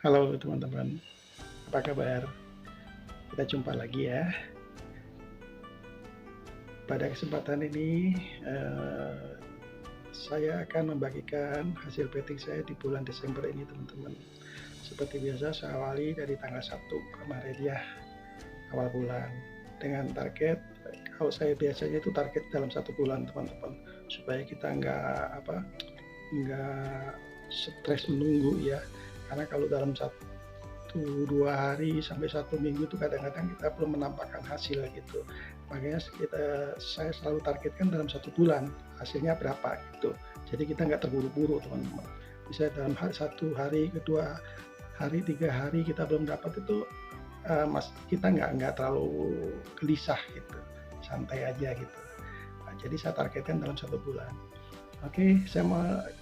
Halo teman-teman, apa kabar? Kita jumpa lagi ya. Pada kesempatan ini, saya akan membagikan hasil betting saya di bulan Desember ini teman-teman. Seperti biasa saya awali dari tanggal 1 kemarin ya, awal bulan. Dengan target, kalau saya biasanya itu target dalam 1 bulan teman-teman. Supaya kita nggak stres menunggu ya. Karena kalau dalam 1-2 hari sampai 1 minggu itu kadang-kadang kita belum menampakkan hasil gitu. Makanya saya selalu targetkan dalam 1 bulan hasilnya berapa gitu. Jadi kita nggak terburu-buru teman-teman. Bisa dalam 1 hari, 2 hari, 3 hari kita belum dapat itu, kita nggak terlalu gelisah gitu, santai aja gitu. Nah, jadi saya targetkan dalam 1 bulan. Oke,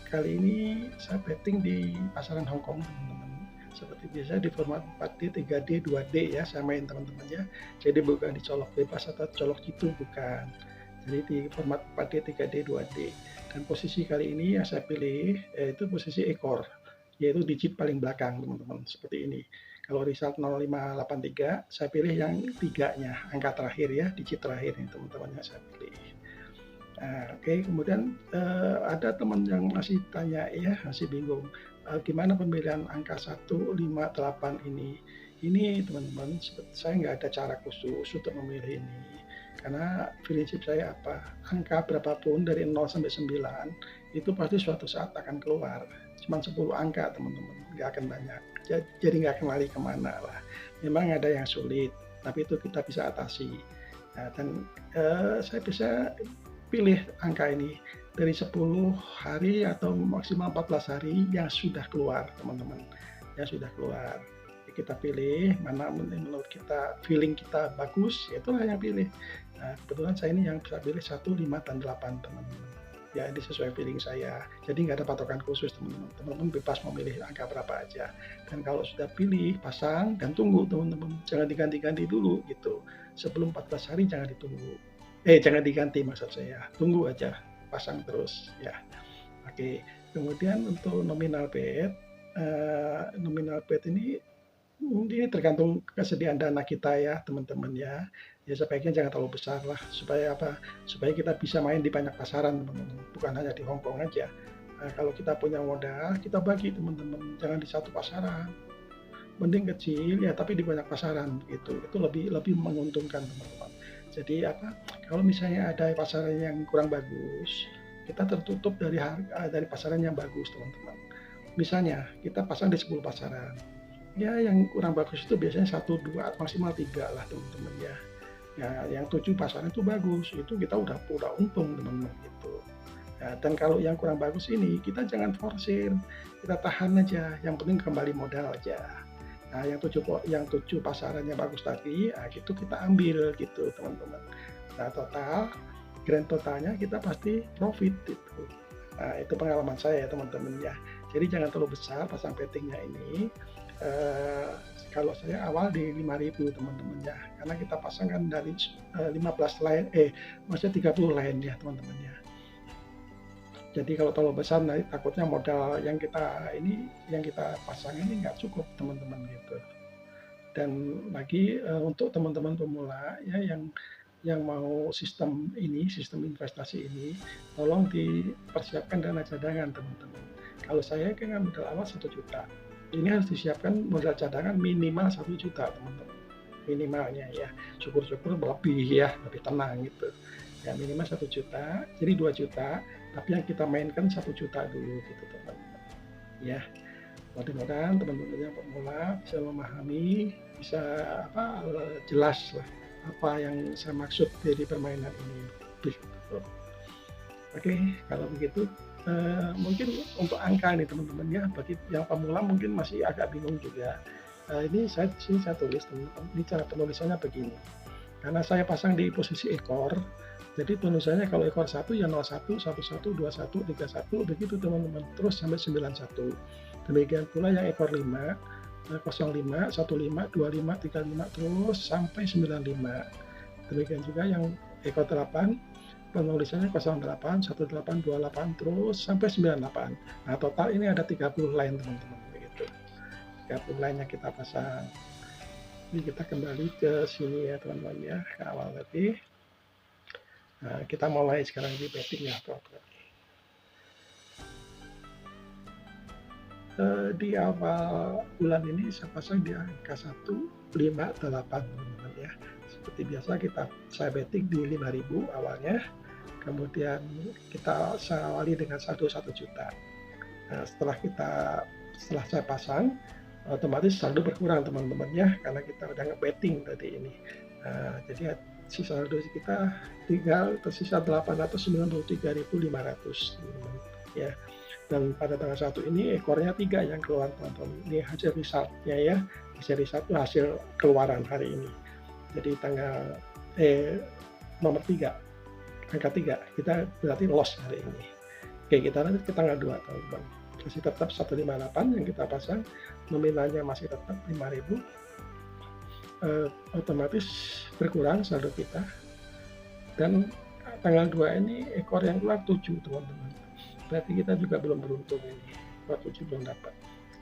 kali ini saya betting di pasaran Hong Kong teman-teman. Seperti biasa di format 4D, 3D, 2D ya saya main teman-teman ya. Jadi bukan dicolok bebas atau colok gitu, bukan. Jadi di format 4D, 3D, 2D. Dan posisi kali ini yang saya pilih yaitu posisi ekor, yaitu digit paling belakang teman-teman, seperti ini. Kalau result 0583, saya pilih yang tiganya, angka terakhir ya, digit terakhir ini teman-teman yang saya pilih. Nah, oke, kemudian ada teman yang masih tanya ya, masih bingung gimana pemilihan angka 158 ini. Ini teman-teman, saya nggak ada cara khusus untuk memilih ini. Karena prinsip saya apa, angka berapapun dari 0 sampai 9 itu pasti suatu saat akan keluar. Cuma 10 angka teman-teman, nggak akan banyak. Jadi nggak akan lari kemana lah. Memang ada yang sulit, tapi itu kita bisa atasi. Nah, dan saya bisa pilih angka ini dari 10 hari atau maksimal 14 hari yang sudah keluar teman-teman, yang sudah keluar. Kita pilih mana menurut kita, feeling kita bagus, itulah yang pilih. Nah, kebetulan saya ini yang bisa pilih 1, 5, dan 8 teman-teman. Ya, ini sesuai feeling saya. Jadi nggak ada patokan khusus teman-teman. Teman-teman bebas memilih angka berapa aja. Dan kalau sudah pilih, pasang dan tunggu teman-teman. Jangan diganti-ganti dulu gitu. Sebelum 14 hari jangan ditunggu. Jangan diganti maksud saya. Tunggu aja, pasang terus ya. Oke. Kemudian untuk nominal bet ini tergantung kesediaan dana kita ya teman-teman ya. Ya sebaiknya jangan terlalu besar lah, supaya apa? Supaya kita bisa main di banyak pasaran teman-teman, bukan hanya di Hong Kong aja. Nah, kalau kita punya modal, kita bagi teman-teman, jangan di satu pasaran. Mending kecil ya tapi di banyak pasaran gitu. Itu lebih lebih menguntungkan teman-teman. Jadi apa? Kalau misalnya ada pasaran yang kurang bagus, kita tertutup dari pasaran yang bagus teman-teman. Misalnya kita pasang di 10 pasaran, ya yang kurang bagus itu biasanya 1, 2, maksimal 3 lah teman-teman ya. Ya yang 7 pasaran itu bagus, itu kita udah untung teman-teman gitu. Ya, dan kalau yang kurang bagus ini kita jangan forsir, kita tahan aja, yang penting kembali modal aja. Nah yang tujuh pasaran yang bagus tadi, nah, gitu kita ambil gitu teman-teman. Nah grand totalnya kita pasti profit gitu. Nah, itu pengalaman saya ya teman-teman ya. Jadi jangan terlalu besar pasang bettingnya ini. Kalau saya awal di 5.000 teman-teman ya, karena kita pasangkan dari 15 line, maksudnya 30 line ya teman-teman ya. Jadi kalau terlalu besar nanti takutnya modal yang kita pasang ini nggak cukup teman-teman gitu. Dan lagi untuk teman-teman pemula ya yang mau sistem investasi ini, tolong dipersiapkan dana cadangan teman-teman. Kalau saya kan modal awal 1 juta, ini harus disiapkan modal cadangan minimal 1 juta teman-teman, minimalnya ya. Syukur-syukur lebih ya, lebih tenang gitu ya, minimal 1 juta, jadi 2 juta, tapi yang kita mainkan 1 juta dulu gitu teman-teman ya. Mudah-mudahan teman-teman yang pemula bisa memahami, bisa jelas lah apa yang saya maksud dari permainan ini. Oke, kalau begitu mungkin untuk angka nih teman-teman ya, bagi yang pemula mungkin masih agak bingung juga. Ini saya tulis teman-teman, ini cara penulisannya begini. Karena saya pasang di posisi ekor, jadi tulisannya kalau ekor 1 ya 01, 11, 21, 31 begitu teman-teman, terus sampai 91. Demikian pula yang ekor 5, 05, 15, 25, 35 terus sampai 95. Demikian juga yang ekor 8, penulisannya 08, 18, 28 terus sampai 98. Nah, total ini ada 30 line teman-teman begitu. gabung lainnya kita pasang. Jadi kita kembali ke sini ya teman-teman ya, ke awal tadi. Nah, kita mulai sekarang di betting ya teman-teman. Di awal bulan ini saya pasang di angka 158 teman-teman ya. Seperti biasa saya betting di 5.000 awalnya, kemudian saya awali dengan saldo 1 juta. Nah, setelah saya pasang, otomatis saldo berkurang teman-teman ya, karena kita udah nge-betting tadi ini. Nah, jadi sisa saldo kita tinggal tersisa 893.500 teman-teman ya. Dan pada tanggal 1 ini ekornya 3 yang keluar teman-teman. Ini hasil resultnya ya. Hasil result itu hasil keluaran hari ini. Jadi nomor 3, angka 3 kita berarti loss hari ini. Oke, kita lanjut ke tanggal 2 teman-teman. Masih tetap 158 yang kita pasang, nominalnya masih tetap 5.000. Otomatis berkurang saldo kita. Dan tanggal 2 ini ekor yang keluar 7 teman-teman. Berarti kita juga belum beruntung ini, ekor 7 belum dapat.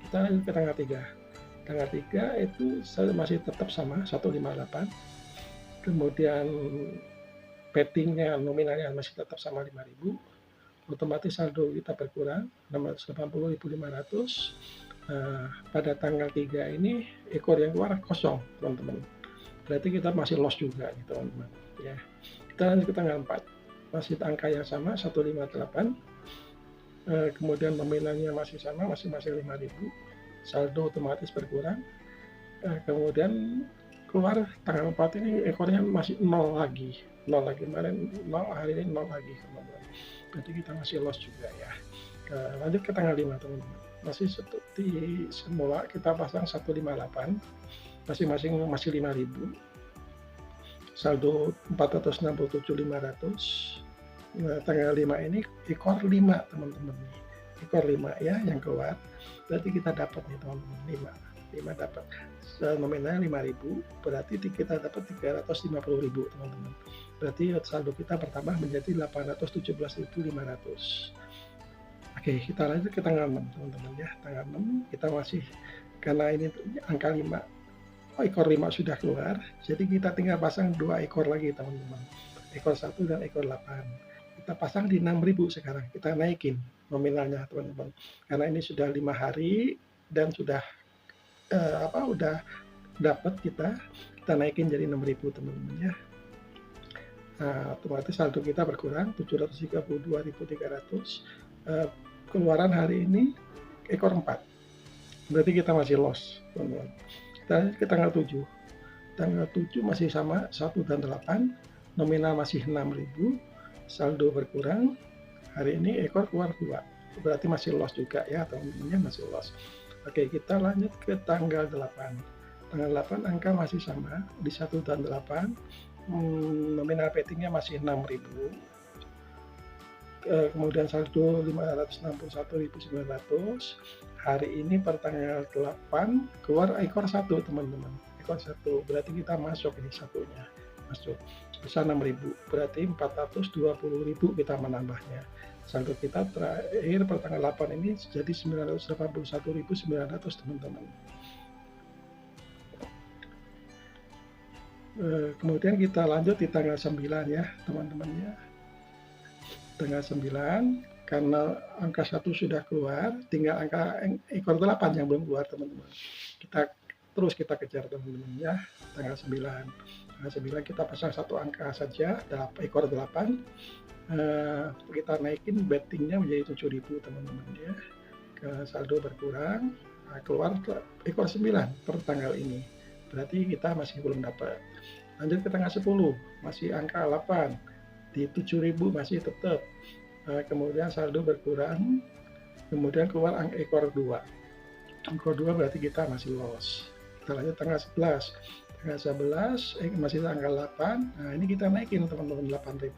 Kita lanjut ke tanggal 3. Tanggal 3 itu masih tetap sama 158. Kemudian bettingnya nominalnya masih tetap sama 5.000. Otomatis saldo kita berkurang 680.500. Pada tanggal 3 ini ekor yang keluar kosong teman-teman. Berarti kita masih loss juga nih teman-teman ya. Kita lanjut ke tanggal 4. Masih angka yang sama 158. Kemudian nominalnya masih sama, masing-masing 5.000. Saldo otomatis berkurang. Kemudian keluar tanggal 4 ini ekornya masih 0 lagi. 0 lagi, kemarin 0, hari ini 0 lagi teman-teman. Berarti kita masih loss juga ya. Lanjut ke tanggal 5 teman-teman. Masih seperti semula kita pasang 158. Masing-masing masih 5.000. Saldo 467.500. Nah, tanggal 5 ini ekor 5 teman-teman nih. Ekor 5 ya yang keluar. Berarti kita dapat nih teman-teman 5 dapat. Nominalnya 5.000, berarti kita dapat 350.000 teman-teman. Berarti saldo kita bertambah menjadi 817.500. Oke, kita lanjut ke tanggal 6 teman-teman ya. Tanggal 6 kita masih, karena ini angka 5, ekor 5 sudah keluar, jadi kita tinggal pasang 2 ekor lagi teman-teman. Ekor 1 dan ekor 8. Kita pasang di 6.000 sekarang, kita naikin nominalnya teman-teman. Karena ini sudah 5 hari dan sudah udah dapat kita naikin jadi 6.000 teman-teman ya. Nah, otomatis saldo kita berkurang 732.300. Keluaran hari ini ekor 4. Berarti kita masih loss teman-teman. Kita ke tanggal 7. Tanggal 7 masih sama 1 dan 8. Nominal masih 6.000. Saldo berkurang. Hari ini ekor keluar 2. Berarti masih loss juga ya teman-teman, masih loss. Oke, kita lanjut ke tanggal 8. Tanggal 8 angka masih sama di 1 dan 8. Nominal bettingnya masih 6.000. Kemudian saldo 561.900. Hari ini per tanggal 8 keluar ekor 1 teman-teman. Ekor 1 berarti kita masuk ini satunya. Masuk besar 6.000, berarti 420.000 kita menambahnya. Saldo kita terakhir per tanggal 8 ini jadi 981.900 teman-teman. Kemudian kita lanjut di tanggal 9 ya teman-teman ya. Tanggal 9 karena angka 1 sudah keluar, tinggal angka ekor 8 yang belum keluar teman-teman. Kita kejar teman-teman ya. Tanggal 9 kita pasang 1 angka saja, ekor 8. Kita naikin bettingnya menjadi 7.000 teman-teman ya. Saldo berkurang, keluar ekor 9 per tanggal ini. Berarti kita masih belum dapat. Lanjut ke tanggal 10, masih angka 8. Di 7.000 masih tetap. Kemudian saldo berkurang, kemudian keluar ekor 2. Ekor 2 berarti kita masih loss. Kita lanjut tanggal 11. Tanggal 11 masih tanggal 8. Nah, ini kita naikin teman-teman 8.000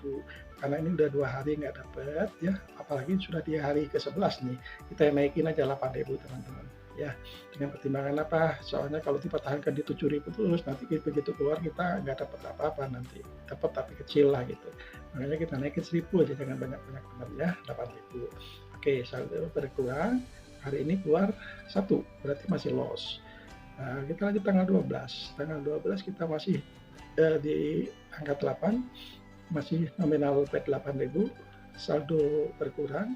karena ini udah 2 hari nggak dapat ya, apalagi sudah di hari ke-11 nih, kita naikin aja 8.000 teman-teman ya. Dengan pertimbangan apa? Soalnya kalau dipertahankan di 7.000 terus nanti begitu keluar kita nggak dapat apa-apa, nanti dapat tapi kecil lah gitu. Makanya kita naikin 1.000 aja, jangan banyak-banyak teman ya, 8.000. Oke, saldo berkurang. hari ini keluar 1, berarti masih loss. Nah, kita lanjut tanggal 12. Tanggal 12 kita masih di angka 8, masih nominal pet 8.000, saldo berkurang.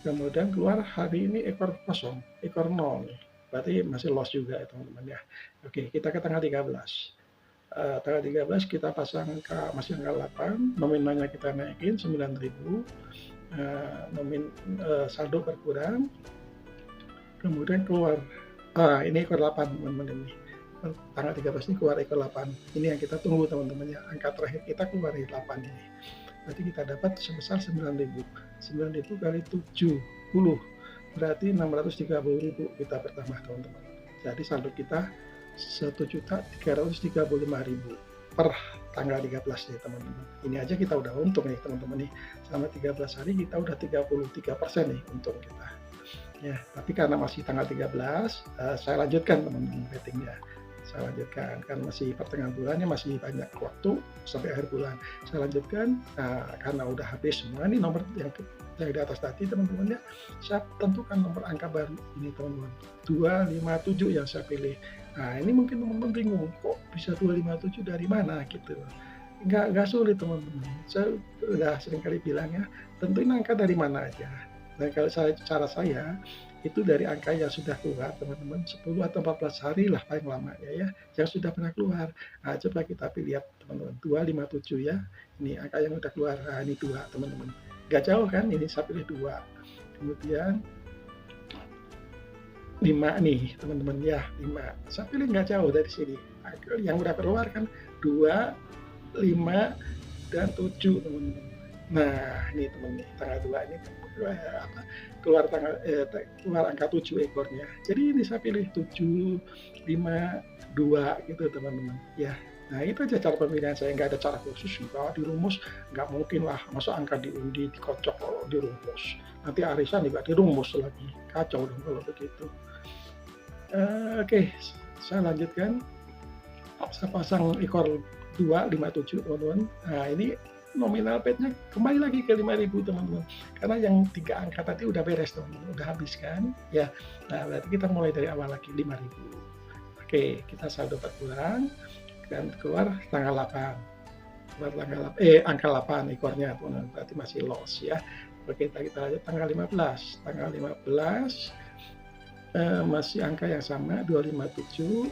Kemudian keluar hari ini ekor kosong, ekor 0 nih. Berarti masih loss juga ya teman-teman ya. Oke, kita ke tanggal 13. Tanggal 13 kita pasang masih angka 8, nominalnya kita naikin 9.000, saldo berkurang. Kemudian keluar, ini ekor 8 teman-teman ini. Tanggal 13 ini keluar ekor 8. Ini yang kita tunggu teman-teman ya. Angka terakhir kita keluar di 8 ini. Berarti kita dapat sebesar 9.000. 9.000 kali 70 berarti 630.000 kita bertambah teman-teman. Jadi saldo kita 1.335.000 per tanggal 13 nih teman-teman. Ini aja kita udah untung nih teman-teman nih. Selama 13 hari kita udah 33% nih untung kita. Ya, tapi karena masih tanggal 13, saya lanjutkan teman-teman bettingnya. Saya lanjutkan kan masih pertengahan bulannya, masih banyak waktu sampai akhir bulan. Saya lanjutkan karena udah habis semua nih nomor yang di atas tadi teman-teman ya. Saya tentukan nomor angka baru ini teman-teman, 257 yang saya pilih. Nah ini mungkin teman-teman bingung kok bisa 257 dari mana gitu. Nggak sulit teman-teman. Saya udah sering kali bilang ya, tentuin angka dari mana aja. Dan kalau cara saya itu dari angka yang sudah keluar teman-teman, 10 atau 14 hari lah paling lamanya ya, yang sudah pernah keluar. Nah, coba kita lihat teman-teman, 257 ya, ini angka yang sudah keluar. Nah, ini 2 teman-teman, nggak jauh kan, ini saya pilih 2. Kemudian 5 nih teman-teman ya, 5 saya pilih nggak jauh dari sini. Yang udah keluar kan 2, 5, dan 7 teman-teman. Nah ini teman-teman, tanggal 2 ini keluar angka 7 ekornya. Jadi ini saya pilih 7, 5, 2 gitu teman-teman ya. Nah itu aja cara pemilihan saya, nggak ada cara khusus, nggak dirumus, nggak mungkin lah masa angka diundi dikocok kalau dirumus, nanti arisan juga dirumus lagi, kacau dong kalau begitu. Oke, saya lanjutkan, saya pasang ekor 257 teman-teman. Nah ini nominal petnya kembali lagi ke 5.000 teman-teman, karena yang 3 angka tadi udah beres teman-teman, udah habis kan ya. Nah berarti kita mulai dari awal lagi 5.000. Oke, kita saldo berkurang dan keluar tanggal 8, keluar angka 8 ekornya teman-teman, berarti masih loss ya. Oke, kita lanjut tanggal 15. Tanggal 15 masih angka yang sama 257,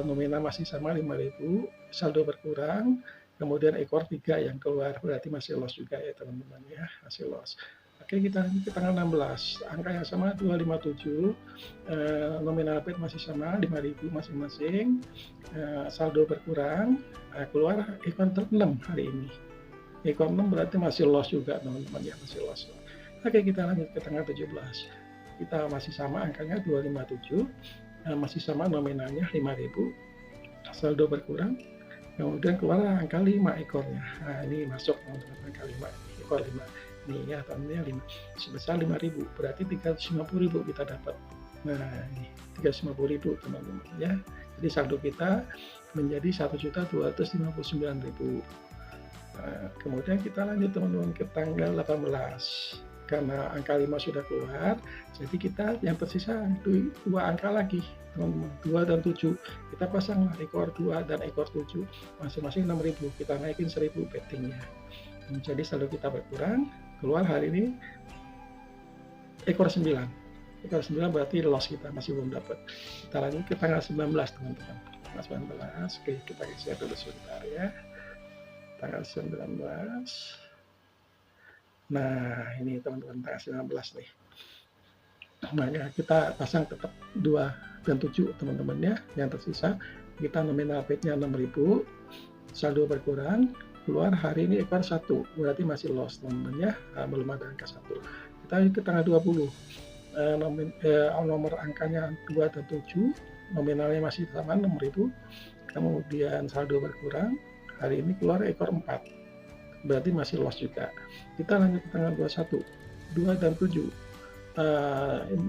nominal masih sama 5.000, saldo berkurang. Kemudian ekor 3 yang keluar, berarti masih loss juga ya teman-teman ya, masih loss. Oke, kita lanjut ke tanggal 16, angka yang sama 257, nominal pet masih sama 5.000 masing-masing, saldo berkurang, keluar ekor 6 hari ini. Ekor 6 berarti masih loss juga teman-teman ya, masih loss. Oke, kita lanjut ke tanggal 17. Kita masih sama angkanya 257, masih sama nominalnya 5.000, saldo berkurang. Kemudian keluar angka 5 ekornya. Nah, ini masuk teman-teman, angka 5 ekor 5. Nih ya, tahunnya 5 sebesar 5.000, berarti 350.000 kita dapat. Nah, ini 350.000 teman-teman ya. Jadi saldo kita menjadi 1.259.000. Nah, kemudian kita lanjut teman-teman ke tanggal 18. Karena angka 5 sudah keluar, jadi kita yang tersisa 2 angka lagi teman-teman, 2 dan 7. Kita pasang ekor 2 dan ekor 7 masing-masing 6.000, kita naikin 1.000 bettingnya. Jadi saldo kita berkurang, keluar hari ini ekor 9. Ekor 9 berarti loss, kita masih belum dapat. Kita lanjut ke tanggal 19 teman-teman. Tanggal 19, oke, kita geser dulu sebentar ya. Tanggal 19. Nah ini teman-teman, tanggal 19 nih. Maka kita pasang tetap 2 dan 7 teman-teman ya. Yang tersisa kita nominal petnya 6.000, saldo berkurang, keluar hari ini ekor 1, berarti masih loss teman-teman ya, belum ada angka 1. Kita ke tanggal 20, nomor angkanya 2 dan 7, nominalnya masih sama 6.000, kemudian saldo berkurang, hari ini keluar ekor 4, berarti masih loss juga. Kita lanjut ke tanggal 21, 2 dan 7.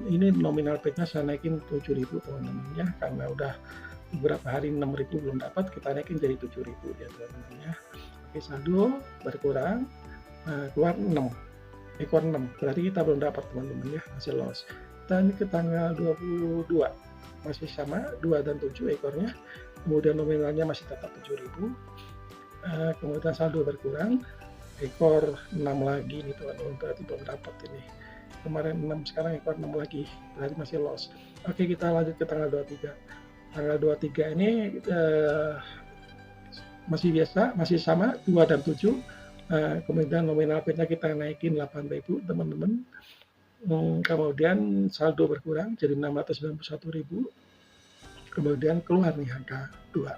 Ini nominal petnya saya naikin 7.000 teman-teman ya, karena udah beberapa hari 6.000 belum dapat, kita naikin jadi 7.000 ya teman-teman ya. Oke, saldo berkurang, keluar 6, ekor 6, berarti kita belum dapat teman-teman ya, masih loss. kita ini ke tanggal 22, masih sama 2 dan 7 ekornya, kemudian nominalnya masih tetap 7.000, kemudian saldo berkurang, ekor 6 lagi nih teman-teman, berarti belum dapat ini. Kemarin 6, sekarang ekor 6 lagi, berarti masih loss. Oke, kita lanjut ke tanggal 23. Tanggal 23 ini masih biasa, masih sama 2 dan 7. Kemudian nominal petnya kita naikin 8.000 teman-teman. Kemudian saldo berkurang jadi 691.000. Kemudian keluar nih angka 2,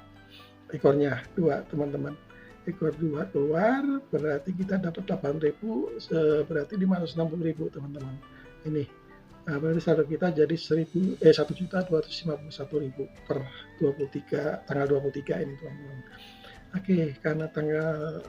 ekornya 2 teman-teman, ekor 2 keluar, berarti kita dapat 8.000, berarti 560.000 teman-teman. Ini berarti saldo kita jadi 1.251.000 per 23, tanggal 23 ini teman-teman. Oke, karena tanggal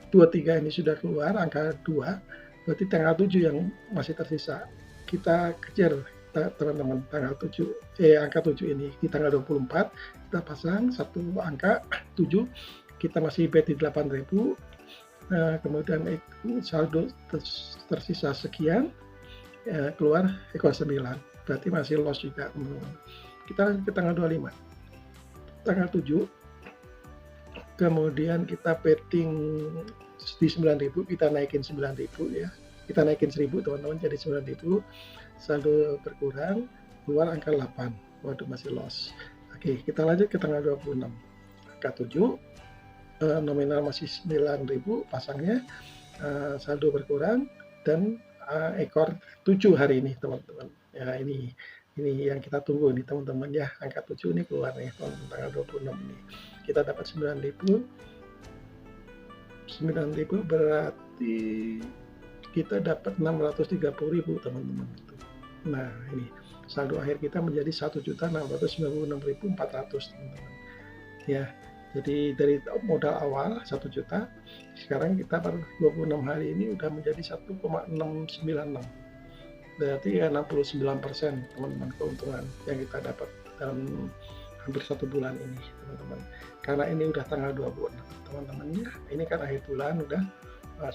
23 ini sudah keluar angka 2, berarti tanggal 7 yang masih tersisa. Kita kejar teman-teman tanggal 7, angka 7 ini di tanggal 24 kita pasang satu angka 7, kita masih bet di 8.000, kemudian saldo tersisa sekian, keluar ekor 9, berarti masih loss juga teman-teman. Kita lanjut ke tanggal 25, tanggal 7, kemudian kita betting di 9.000, kita naikin 9.000 ya, kita naikin 1.000 teman-teman jadi 9.000, saldo berkurang, keluar angka 8, waduh masih loss. Oke, kita lanjut ke tanggal 26, angka 7, nominal masih 9.000 pasangnya, saldo berkurang, dan ekor 7 hari ini teman-teman. Ya ini yang kita tunggu nih teman-teman ya, angka 7 ini keluar nih teman-teman tanggal 26 ini. Kita dapat 9.000 berarti kita dapat 630.000 teman-teman. Nah ini saldo akhir kita menjadi 1.696.400 teman-teman ya. Jadi dari modal awal 1 juta, sekarang kita per 26 hari ini udah menjadi 1,696, berarti ya 69% teman-teman keuntungan yang kita dapat dalam hampir 1 bulan ini teman-teman. Karena ini udah tanggal 26 teman-teman ya, ini kan akhir bulan udah,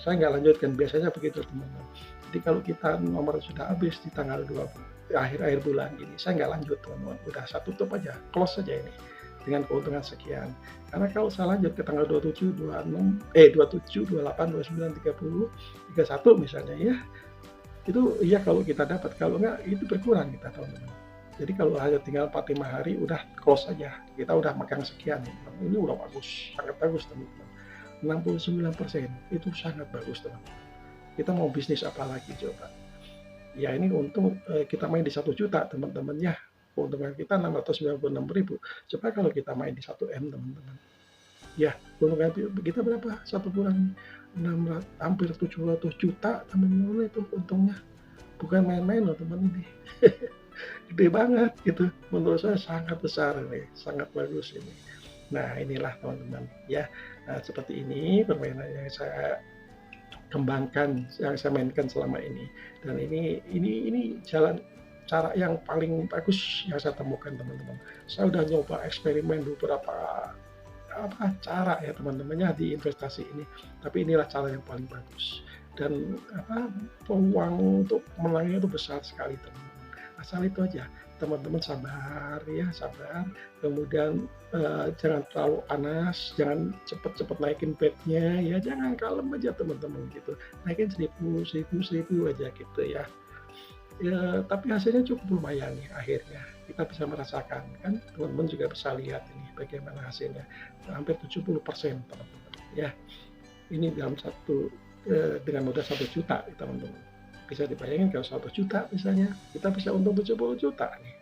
saya nggak lanjutkan, biasanya begitu teman-teman. Jadi kalau kita nomor sudah habis di tanggal 20 akhir bulan ini, saya nggak lanjut teman-teman, udah saya tutup aja, close saja ini dengan keuntungan sekian. Karena kalau saya lanjut ke tanggal 27, 27, 28, 29, 30, 31 misalnya ya, itu ya kalau kita dapat, kalau nggak itu berkurang kita teman-teman. Jadi kalau hanya tinggal 4-5 hari udah close aja, kita udah megang sekian, ini udah bagus, sangat bagus teman-teman. 69% itu sangat bagus teman-teman. Kita mau bisnis apa lagi coba? Ya ini untung kita main di 1 juta teman-teman ya. Keuntungan kita 696.000. Coba kalau kita main di 1M teman-teman. Ya, keuntungan kita berapa? 1 bulan hampir 700 juta teman-teman itu untungnya. Bukan main-main loh teman ini. Gede banget gitu. Menurut saya sangat besar ini, sangat bagus ini. Nah, inilah teman-teman ya. Nah, seperti ini permainan yang saya kembangkan, yang saya mainkan selama ini. Dan ini jalan cara yang paling bagus yang saya temukan teman-teman. Saya udah nyoba eksperimen beberapa cara ya teman-teman ya di investasi ini, tapi inilah cara yang paling bagus dan peluang untuk menangnya itu besar sekali teman-teman. Asal itu aja teman-teman sabar ya, sabar, kemudian jangan terlalu panas, jangan cepet-cepet naikin bednya ya, jangan kalem aja teman-teman gitu, naikin 1.000 aja gitu ya. Ya, tapi hasilnya cukup lumayan nih akhirnya. Kita bisa merasakan kan, teman-teman juga bisa lihat ini bagaimana hasilnya. Hampir 70% teman-teman ya. Ini dalam dengan modal 1 juta teman-teman. Bisa dibayangin kalau 1 juta misalnya, kita bisa untung 70 juta nih.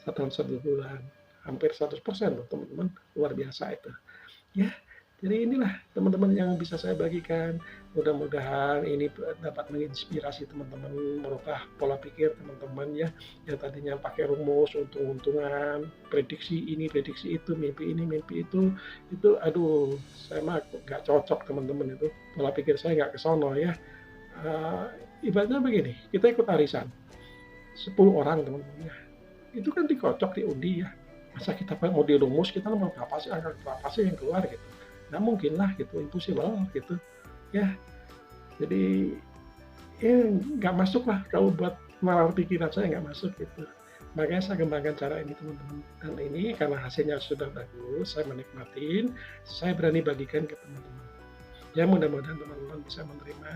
Dalam 1 bulan. Hampir 100% loh teman-teman. Luar biasa itu. Ya, jadi inilah teman-teman yang bisa saya bagikan. Mudah-mudahan ini dapat menginspirasi teman-teman merubah pola pikir teman-teman ya. Yang tadinya pakai rumus untung-untungan, prediksi ini, prediksi itu, mimpi ini, mimpi itu aduh, saya mah nggak cocok teman-teman itu. Pola pikir saya nggak kesono ya. Ibaratnya begini, kita ikut arisan 10 orang teman-teman ya. Itu kan dikocok, diundi ya. Masa kita mau di rumus, kita mau berapa sih, angka berapa sih yang keluar gitu. Nggak mungkin lah gitu, impossible gitu ya. Jadi nggak masuk lah kalau buat malah pikiran saya nggak masuk gitu. Makanya saya kembangkan cara ini teman-teman. Dan ini karena hasilnya sudah bagus, saya menikmatin, saya berani bagikan ke teman-teman. Ya mudah-mudahan teman-teman bisa menerima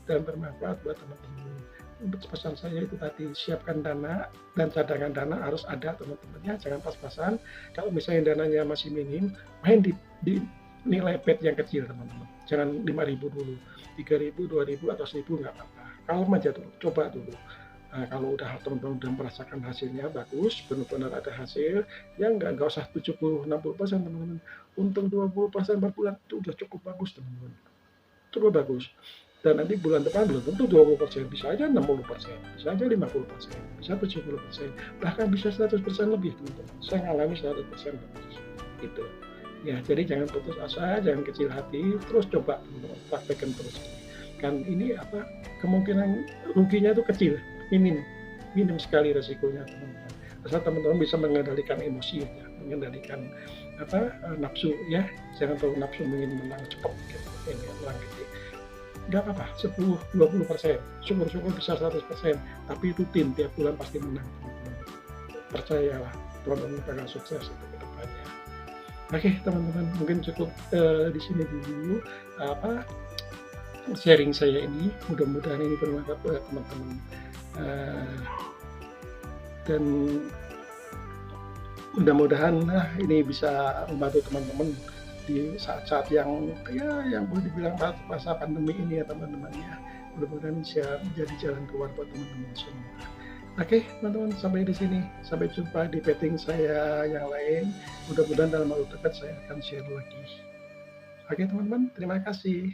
dan bermanfaat buat teman-teman. Untuk pesan saya itu tadi, siapkan dana dan cadangan dana harus ada teman-teman ya, jangan pas-pasan. Kalau misalnya dananya masih minim, main di nilai bet yang kecil teman-teman. Jangan 5.000 dulu, 3.000, 2.000 atau 1.000 nggak apa-apa. Kalau aja dulu, coba dulu. Nah, kalau udah teman-teman udah merasakan hasilnya bagus, benar-benar ada hasil, ya nggak usah 70-60% teman-teman. Untung 20% per bulan itu udah cukup bagus teman-teman. Cukup bagus. Dan nanti bulan depan belum tentu 20%, bisa aja 60%, bisa aja 50%, bisa 70%, bahkan bisa 100% lebih teman-teman. Saya ngalami 100% lebih. Gitu. Ya, jadi jangan putus asa, jangan kecil hati, terus coba teman-teman, praktekkan terus. Kan ini apa, kemungkinan ruginya itu kecil, minim, minim sekali resikonya teman-teman. Asal teman-teman bisa mengendalikan emosi, ya, mengendalikan apa nafsu ya, jangan terlalu nafsu ingin menang cepat gitu, ini menang gitu. Nggak apa-apa, 10-20%, syukur-syukur bisa 100%, tapi rutin tiap bulan pasti menang teman-teman. Percayalah, teman-teman bakal sukses untuk kedepannya. Oke teman-teman, mungkin cukup di sini dulu apa sharing saya ini, mudah-mudahan ini bermanfaat buat teman-teman, dan mudah-mudahan ini bisa membantu teman-teman di saat-saat yang ya yang boleh dibilang masa pandemi ini ya teman-teman ya. Mudah-mudahan bisa menjadi jalan keluar buat teman-teman semua. Oke teman-teman, sampai di sini, sampai jumpa di petting saya yang lain. Mudah-mudahan dalam waktu dekat saya akan share lagi. Oke teman-teman, terima kasih.